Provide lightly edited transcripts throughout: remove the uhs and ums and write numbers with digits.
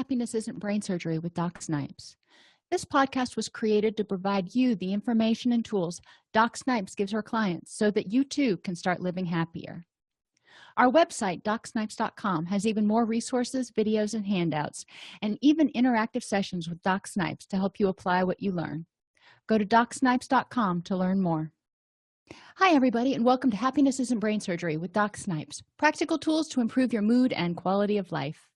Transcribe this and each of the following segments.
Happiness Isn't Brain Surgery with Doc Snipes. This podcast was created to provide you the information and tools Doc Snipes gives her clients so that you too can start living happier. Our website, DocSnipes.com, has even more resources, videos, and handouts, and even interactive sessions with Doc Snipes to help you apply what you learn. Go to DocSnipes.com to learn more. Hi, everybody, and welcome to Happiness Isn't Brain Surgery with Doc Snipes, practical tools to improve your mood and quality of life.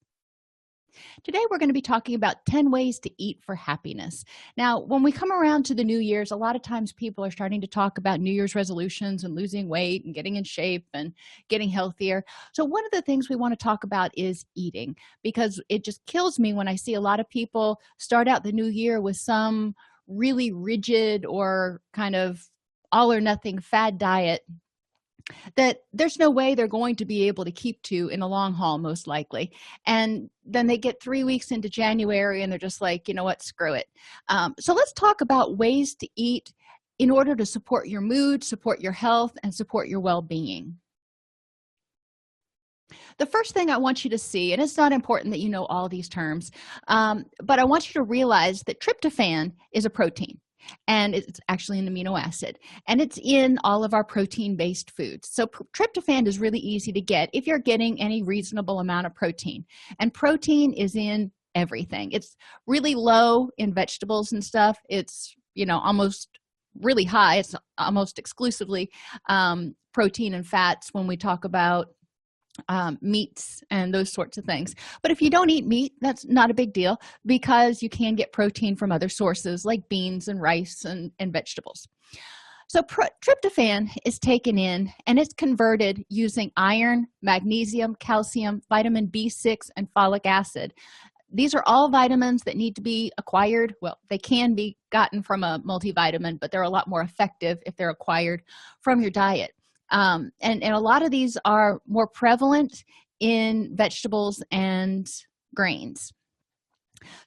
Today, we're going to be talking about 10 ways to eat for happiness. Now, when we come around to the New Year's, a lot of times people are starting to talk about New Year's resolutions and losing weight and getting in shape and getting healthier. So one of the things we want to talk about is eating, because it just kills me when I see a lot of people start out the new year with some really rigid or kind of all or nothing fad diet that there's no way they're going to be able to keep to in the long haul, most likely. And then they get 3 weeks into January and they're just like, you know what, screw it. So let's talk about ways to eat in order to support your mood, support your health, and support your well-being. The first thing I want you to see, and it's not important that you know all these terms, but I want you to realize that tryptophan is a protein. And it's actually an amino acid, and it's in all of our protein-based foods. So tryptophan is really easy to get if you're getting any reasonable amount of protein, and protein is in everything. It's really low in vegetables and stuff. It's almost really high. It's almost exclusively protein and fats when we talk about meats and those sorts of things. But if you don't eat meat, that's not a big deal, because you can get protein from other sources like beans and rice and vegetables. So tryptophan is taken in and it's converted using iron, magnesium, calcium, vitamin B6, and folic acid. These are all vitamins that need to be acquired. Well, they can be gotten from a multivitamin, but they're a lot more effective if they're acquired from your diet. And a lot of these are more prevalent in vegetables and grains.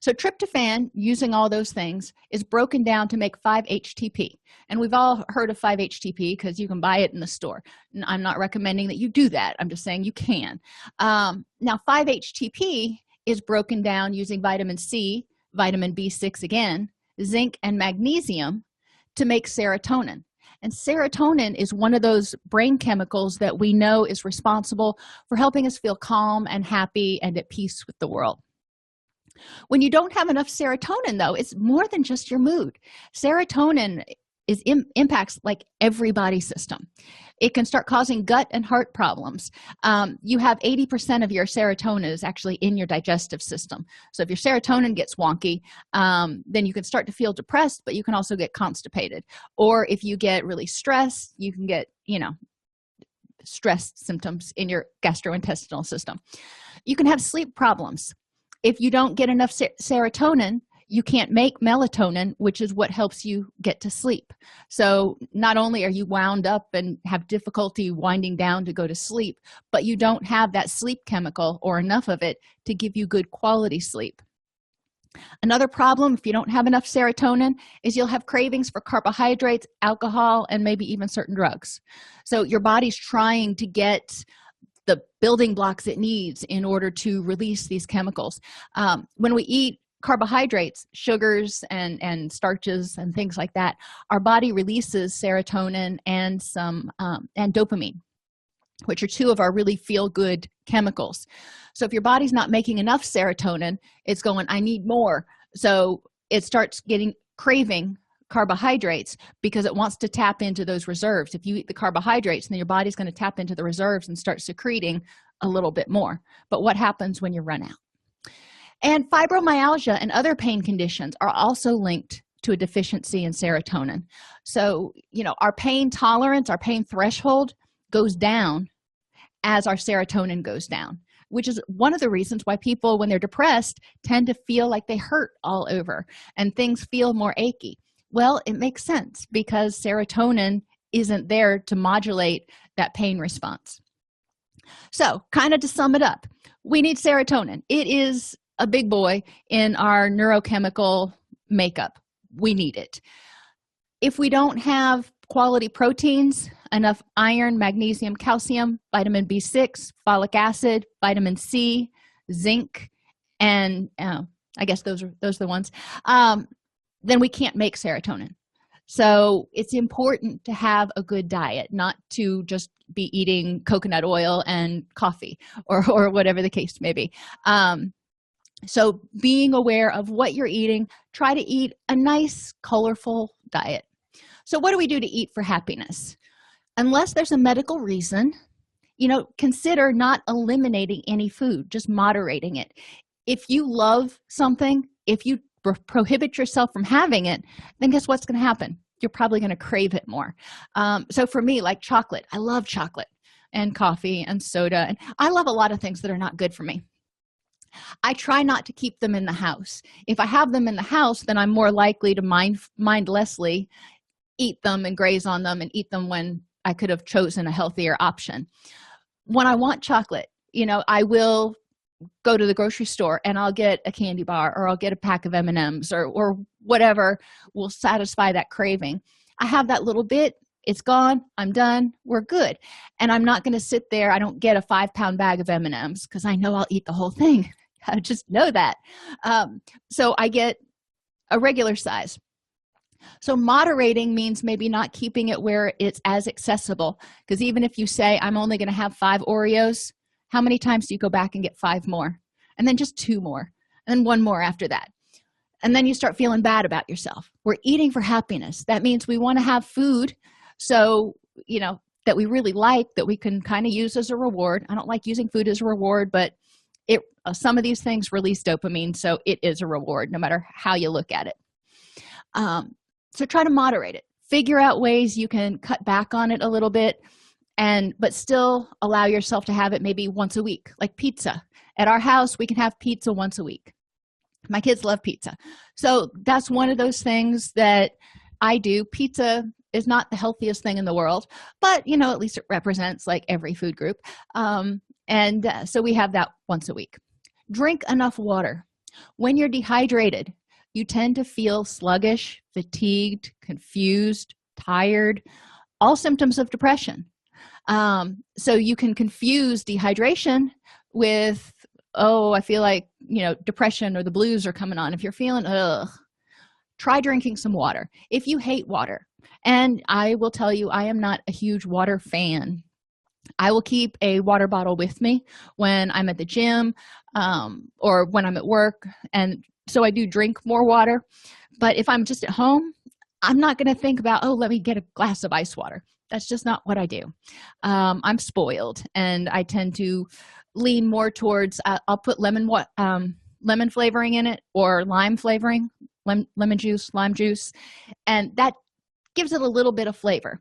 So tryptophan, using all those things, is broken down to make 5-HTP. And we've all heard of 5-HTP because you can buy it in the store. And I'm not recommending that you do that. I'm just saying you can. Now, 5-HTP is broken down using vitamin C, vitamin B6 again, zinc, and magnesium to make serotonin. And serotonin is one of those brain chemicals that we know is responsible for helping us feel calm and happy and at peace with the world. When you don't have enough serotonin, though, it's more than just your mood. Serotonin impacts like every body system. It can start causing gut and heart problems. You have 80% of your serotonin is actually in your digestive system. So if your serotonin gets wonky, then you can start to feel depressed, but you can also get constipated. Or if you get really stressed, you can get, stress symptoms in your gastrointestinal system. You can have sleep problems. If you don't get enough serotonin, you can't make melatonin, which is what helps you get to sleep. So not only are you wound up and have difficulty winding down to go to sleep, but you don't have that sleep chemical or enough of it to give you good quality sleep. Another problem, if you don't have enough serotonin, is you'll have cravings for carbohydrates, alcohol, and maybe even certain drugs. So your body's trying to get the building blocks it needs in order to release these chemicals. When we eat carbohydrates, sugars, and starches and things like that, our body releases serotonin and dopamine, which are two of our really feel-good chemicals. So if your body's not making enough serotonin, it's going, I need more. So it starts craving carbohydrates because it wants to tap into those reserves. If you eat the carbohydrates, then your body's going to tap into the reserves and start secreting a little bit more. But what happens when you run out? And fibromyalgia and other pain conditions are also linked to a deficiency in serotonin. So, our pain tolerance, our pain threshold goes down as our serotonin goes down, which is one of the reasons why people, when they're depressed, tend to feel like they hurt all over and things feel more achy. Well, it makes sense because serotonin isn't there to modulate that pain response. So, kind of to sum it up, we need serotonin. It is a big boy in our neurochemical makeup. We need it. If we don't have quality proteins, enough iron, magnesium, calcium, vitamin B6, folic acid, vitamin C, zinc, and I guess those are the ones, then we can't make serotonin. So it's important to have a good diet, not to just be eating coconut oil and coffee or whatever the case may be. So being aware of what you're eating, try to eat a nice, colorful diet. So what do we do to eat for happiness? Unless there's a medical reason, consider not eliminating any food, just moderating it. If you love something, if you prohibit yourself from having it, then guess what's going to happen? You're probably going to crave it more. So for me, like chocolate, I love chocolate and coffee and soda, and I love a lot of things that are not good for me. I try not to keep them in the house. If I have them in the house, then I'm more likely to mindlessly eat them and graze on them and eat them when I could have chosen a healthier option. When I want chocolate, I will go to the grocery store and I'll get a candy bar, or I'll get a pack of M&Ms or whatever will satisfy that craving. I have that little bit, it's gone, I'm done, we're good. And I'm not going to sit there. I don't get a 5-pound bag of M&Ms because I know I'll eat the whole thing. I just know that. So I get a regular size. So moderating means maybe not keeping it where it's as accessible, because even if you say I'm only going to have 5 Oreos, how many times do you go back and get 5 more, and then just 2 more, and then 1 more after that? And then you start feeling bad about yourself. We're eating for happiness. That means we want to have food, so that we really like, that we can kind of use as a reward. I don't like using food as a reward, but some of these things release dopamine, so it is a reward no matter how you look at it. So try to moderate it. Figure out ways you can cut back on it a little bit, but still allow yourself to have it maybe once a week, like pizza. At our house, we can have pizza once a week. My kids love pizza. So that's one of those things that I do. Pizza is not the healthiest thing in the world, but at least it represents like every food group. So we have that once a week. Drink enough water. When you're dehydrated, you tend to feel sluggish, fatigued, confused, tired, all symptoms of depression. So you can confuse dehydration with, I feel like, depression or the blues are coming on. If you're feeling, try drinking some water. If you hate water, and I will tell you, I am not a huge water fan. I will keep a water bottle with me when I'm at the gym or when I'm at work, and so I do drink more water. But if I'm just at home, I'm not going to think about, let me get a glass of ice water. That's just not what I do. I'm spoiled, and I tend to lean more towards, I'll put lemon flavoring in it, or lime flavoring, lemon juice, lime juice, and that gives it a little bit of flavor.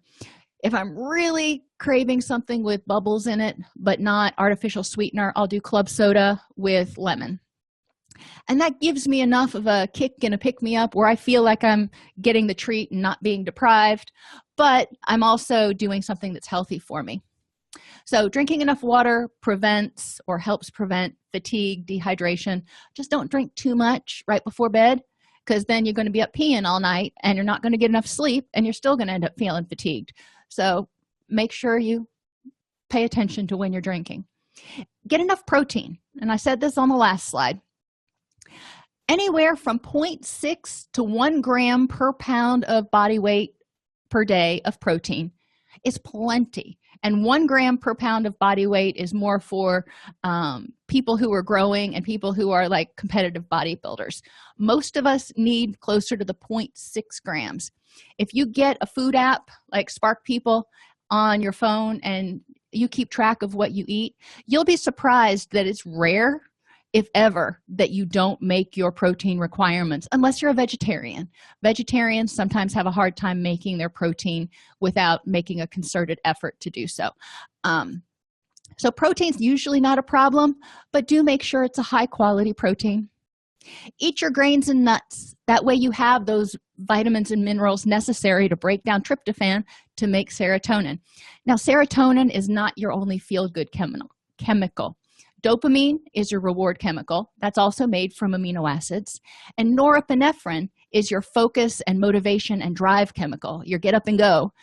If I'm really craving something with bubbles in it but not artificial sweetener, I'll do club soda with lemon. And that gives me enough of a kick and a pick-me-up where I feel like I'm getting the treat and not being deprived, but I'm also doing something that's healthy for me. So drinking enough water prevents or helps prevent fatigue, dehydration. Just don't drink too much right before bed, because then you're going to be up peeing all night and you're not going to get enough sleep, and you're still going to end up feeling fatigued. So make sure you pay attention to when you're drinking. Get enough protein. And I said this on the last slide. Anywhere from 0.6 to 1 gram per pound of body weight per day of protein is plenty. And 1 gram per pound of body weight is more for people who are growing and people who are like competitive bodybuilders. Most of us need closer to the 0.6 grams. If you get a food app like Spark People on your phone and you keep track of what you eat, you'll be surprised that it's rare, if ever, that you don't make your protein requirements, unless you're a vegetarian. Vegetarians sometimes have a hard time making their protein without making a concerted effort to do so. So protein's usually not a problem, but do make sure it's a high-quality protein. Eat your grains and nuts. That way you have those vitamins and minerals necessary to break down tryptophan to make serotonin. Now, serotonin is not your only feel-good chemical. Dopamine is your reward chemical. That's also made from amino acids. And norepinephrine is your focus and motivation and drive chemical, your get up and go.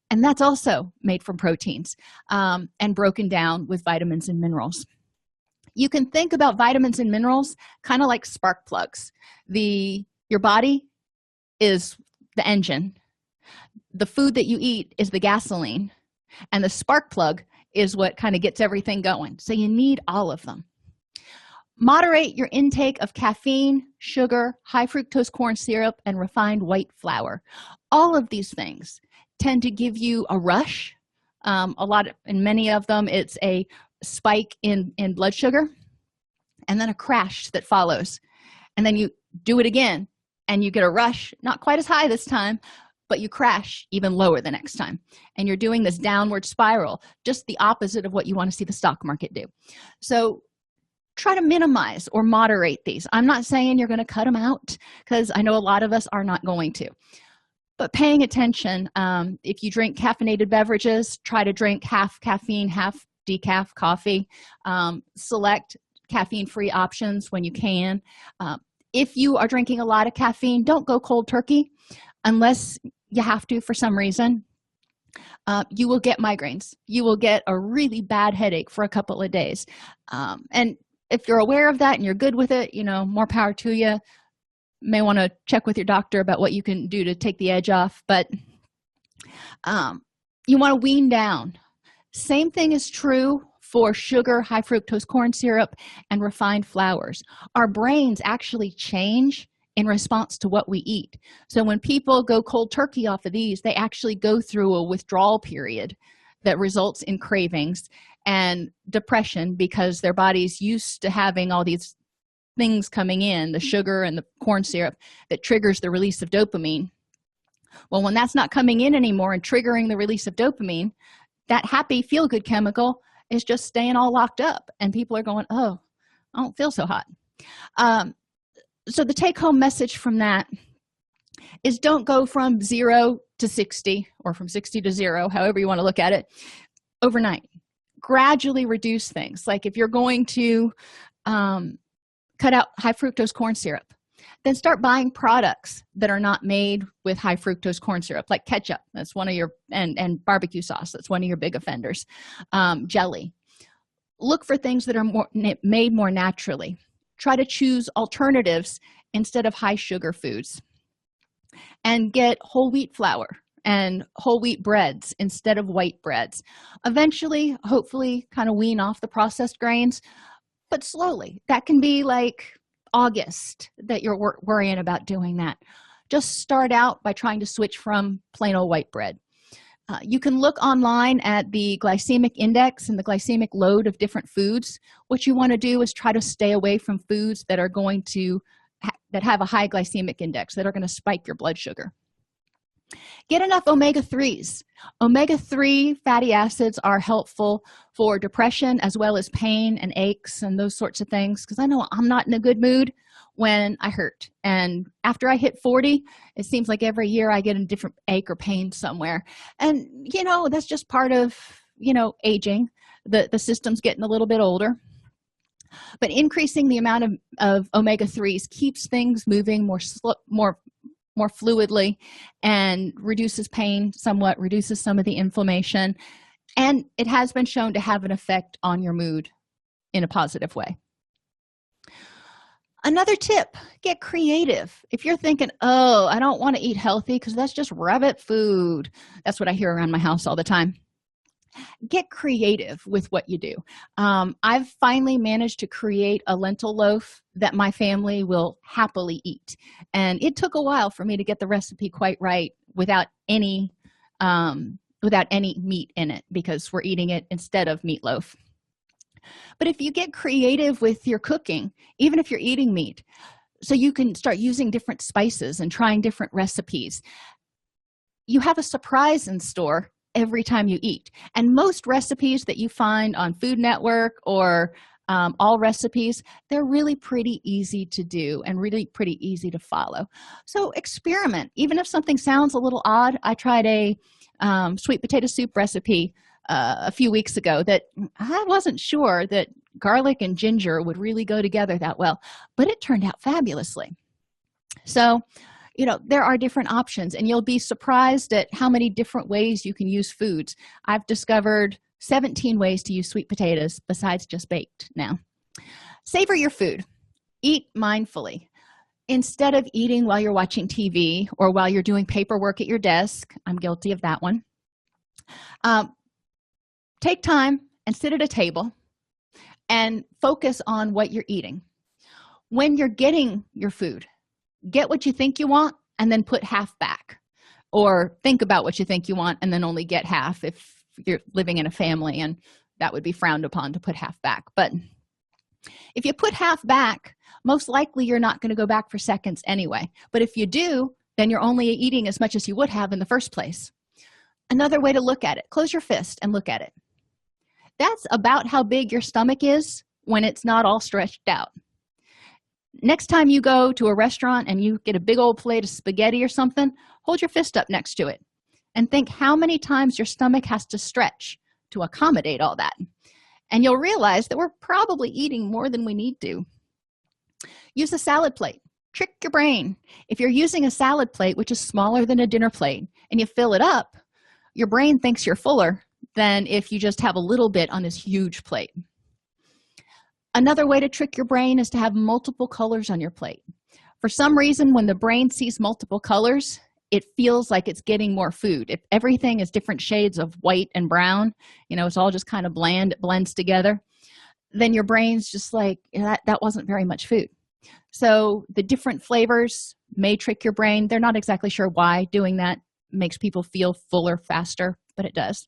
And that's also made from proteins and broken down with vitamins and minerals. You can think about vitamins and minerals kind of like spark plugs. Your body is the engine. The food that you eat is the gasoline, and the spark plug is what kind of gets everything going. So you need all of them. Moderate your intake of caffeine, sugar, high fructose corn syrup, and refined white flour. All of these things tend to give you a rush. In many of them, it's a spike in blood sugar and then a crash that follows. And then you do it again and you get a rush, not quite as high this time, but you crash even lower the next time. And you're doing this downward spiral, just the opposite of what you want to see the stock market do. So try to minimize or moderate these. I'm not saying you're going to cut them out, because I know a lot of us are not going to. But paying attention, if you drink caffeinated beverages, try to drink half caffeine, half decaf coffee. Select caffeine-free options when you can. If you are drinking a lot of caffeine, don't go cold turkey unless you have to for some reason. You will get migraines. You will get a really bad headache for a couple of days. And if you're aware of that and you're good with it, more power to you. May want to check with your doctor about what you can do to take the edge off, but you want to wean down. Same thing is true for sugar, high fructose corn syrup, and refined flours. Our brains actually change in response to what we eat. So when people go cold turkey off of these, they actually go through a withdrawal period that results in cravings and depression, because their body's used to having all these things coming in, the sugar and the corn syrup, that triggers the release of dopamine. Well, when that's not coming in anymore and triggering the release of dopamine, that happy feel-good chemical is just staying all locked up, and people are going, oh, I don't feel so hot. So the take-home message from that is, don't go from 0 to 60, or from 60 to 0, however you want to look at it, overnight. Gradually reduce things. Like if you're going to cut out high fructose corn syrup, then start buying products that are not made with high fructose corn syrup, like ketchup. That's one of your, and barbecue sauce. That's one of your big offenders. Jelly. Look for things that are made more naturally. Try to choose alternatives instead of high sugar foods, and get whole wheat flour and whole wheat breads instead of white breads. Eventually, hopefully, kind of wean off the processed grains, but slowly. That can be like August that you're worrying about doing that. Just start out by trying to switch from plain old white bread. You can look online at the glycemic index and the glycemic load of different foods. What you want to do is try to stay away from foods that are going to that have a high glycemic index, that are going to spike your blood sugar. Get enough omega-3s. Omega-3 fatty acids are helpful for depression as well as pain and aches and those sorts of things, because I know I'm not in a good mood when I hurt. And after I hit 40, it seems like every year I get a different ache or pain somewhere. And, that's just part of, aging. The system's getting a little bit older. But increasing the amount of omega-3s keeps things moving more fluidly, and reduces pain somewhat, reduces some of the inflammation, and it has been shown to have an effect on your mood in a positive way. Another tip, get creative. If you're thinking, oh, I don't want to eat healthy because that's just rabbit food. That's what I hear around my house all the time. Get creative with what you do. I've finally managed to create a lentil loaf that my family will happily eat. And it took a while for me to get the recipe quite right without any meat in it, because we're eating it instead of meatloaf. But if you get creative with your cooking, even if you're eating meat, so you can start using different spices and trying different recipes, you have a surprise in store every time you eat. And most recipes that you find on Food Network or all recipes, they're really pretty easy to do and really pretty easy to follow. So experiment. Even if something sounds a little odd, I tried a sweet potato soup recipe a few weeks ago that I wasn't sure that garlic and ginger would really go together that well, but it turned out fabulously. So there are different options, and you'll be surprised at how many different ways you can use foods. I've discovered 17 ways to use sweet potatoes besides just baked now. Savor your food. Eat mindfully. Instead of eating while you're watching TV or while you're doing paperwork at your desk, I'm guilty of that one. Take time and sit at a table and focus on what you're eating. When you're getting your food, get what you think you want and then put half back, or think about what you think you want and then only get half if you're living in a family, and that would be frowned upon to put half back. But if you put half back, most likely you're not going to go back for seconds anyway. But if you do, then you're only eating as much as you would have in the first place. Another way to look at it, close your fist and look at it. That's about how big your stomach is when it's not all stretched out. Next time you go to a restaurant and you get a big old plate of spaghetti or something, hold your fist up next to it and think how many times your stomach has to stretch to accommodate all that. And you'll realize that we're probably eating more than we need to. Use a salad plate. Trick your brain. If you're using a salad plate, which is smaller than a dinner plate, and you fill it up, your brain thinks you're fuller than if you just have a little bit on this huge plate. Another way to trick your brain is to have multiple colors on your plate. For some reason, when the brain sees multiple colors, it feels like it's getting more food. If everything is different shades of white and brown, it's all just kind of bland, it blends together, then your brain's just like, that wasn't very much food. So the different flavors may trick your brain. They're not exactly sure why doing that makes people feel fuller faster, but it does.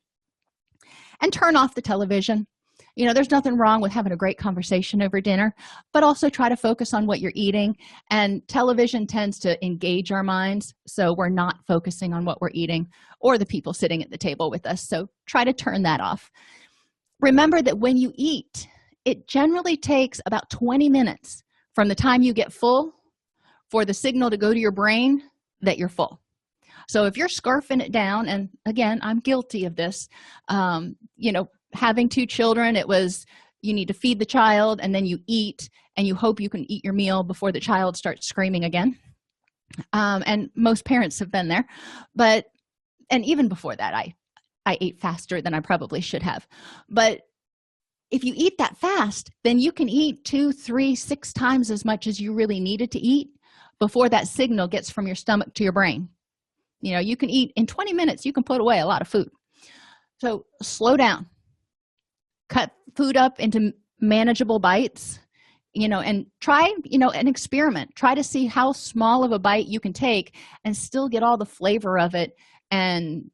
And turn off the television. There's nothing wrong with having a great conversation over dinner, but also try to focus on what you're eating. And television tends to engage our minds, so we're not focusing on what we're eating or the people sitting at the table with us. So try to turn that off. Remember that when you eat, it generally takes about 20 minutes from the time you get full for the signal to go to your brain that you're full. So if you're scarfing it down, and again, I'm guilty of this, having 2 children, it was you need to feed the child and then you eat and you hope you can eat your meal before the child starts screaming again. And most parents have been there. And even before that, I ate faster than I probably should have. But if you eat that fast, then you can eat 2, 3, 6 times as much as you really needed to eat before that signal gets from your stomach to your brain. You can eat in 20 minutes, you can put away a lot of food. So slow down. Cut food up into manageable bites, and try, an experiment. Try to see how small of a bite you can take and still get all the flavor of it and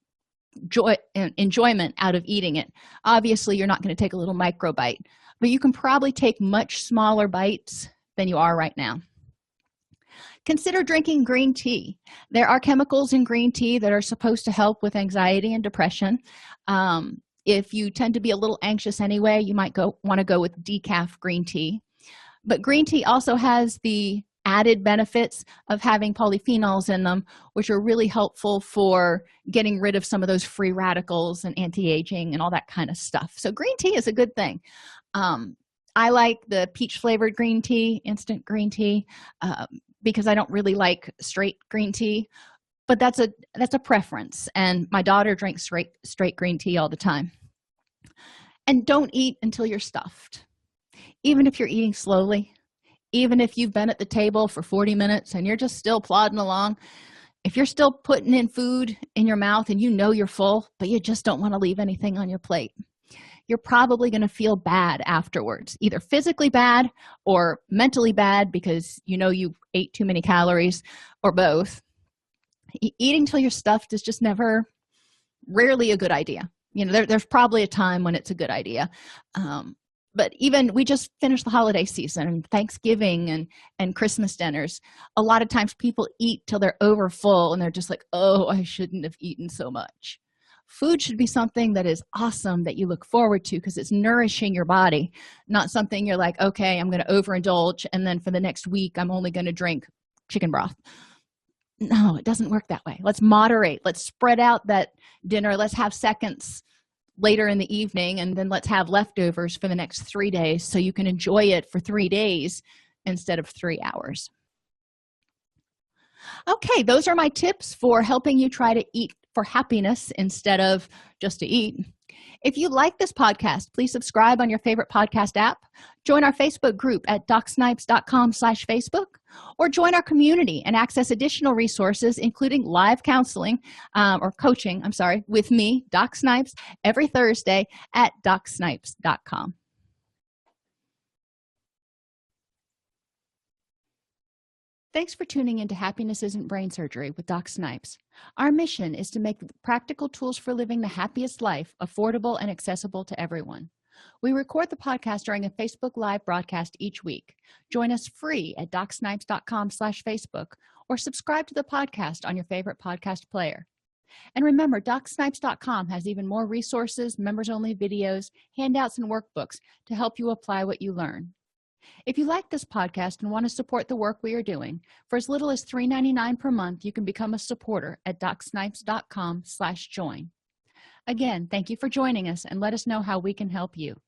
joy and enjoyment out of eating it. Obviously, you're not going to take a little micro bite, but you can probably take much smaller bites than you are right now. Consider drinking green tea. There are chemicals in green tea that are supposed to help with anxiety and depression. If you tend to be a little anxious anyway, you might want to go with decaf green tea. But green tea also has the added benefits of having polyphenols in them, which are really helpful for getting rid of some of those free radicals and anti-aging and all that kind of stuff. So green tea is a good thing. I like the peach flavored green tea, instant green tea, because I don't really like straight green tea. But that's a preference, and my daughter drinks straight green tea all the time. And don't eat until you're stuffed. Even if you're eating slowly, even if you've been at the table for 40 minutes and you're just still plodding along, if you're still putting in food in your mouth and you're full, but you just don't want to leave anything on your plate, you're probably going to feel bad afterwards, either physically bad or mentally bad because you ate too many calories, or both. Eating till you're stuffed is just rarely a good idea. There's probably a time when it's a good idea. But even we just finished the holiday season and Thanksgiving and Christmas dinners. A lot of times people eat till they're over full and they're just like, oh, I shouldn't have eaten so much. Food should be something that is awesome that you look forward to because it's nourishing your body, not something you're like, okay, I'm going to overindulge and then for the next week I'm only going to drink chicken broth. No, it doesn't work that way. Let's moderate. Let's spread out that dinner. Let's have seconds later in the evening, and then let's have leftovers for the next 3 days so you can enjoy it for 3 days instead of 3 hours. Okay, those are my tips for helping you try to eat for happiness instead of just to eat. If you like this podcast, please subscribe on your favorite podcast app, join our Facebook group at docsnipes.com/Facebook, or join our community and access additional resources, including live counseling or coaching, with me, Doc Snipes, every Thursday at docsnipes.com. Thanks for tuning into Happiness Isn't Brain Surgery with Doc Snipes. Our mission is to make practical tools for living the happiest life affordable and accessible to everyone. We record the podcast during a Facebook Live broadcast each week. Join us free at docsnipes.com/Facebook or subscribe to the podcast on your favorite podcast player. And remember, docsnipes.com has even more resources, members-only videos, handouts, and workbooks to help you apply what you learn. If you like this podcast and want to support the work we are doing, for as little as $3.99 per month, you can become a supporter at docsnipes.com/join. Again, thank you for joining us, and let us know how we can help you.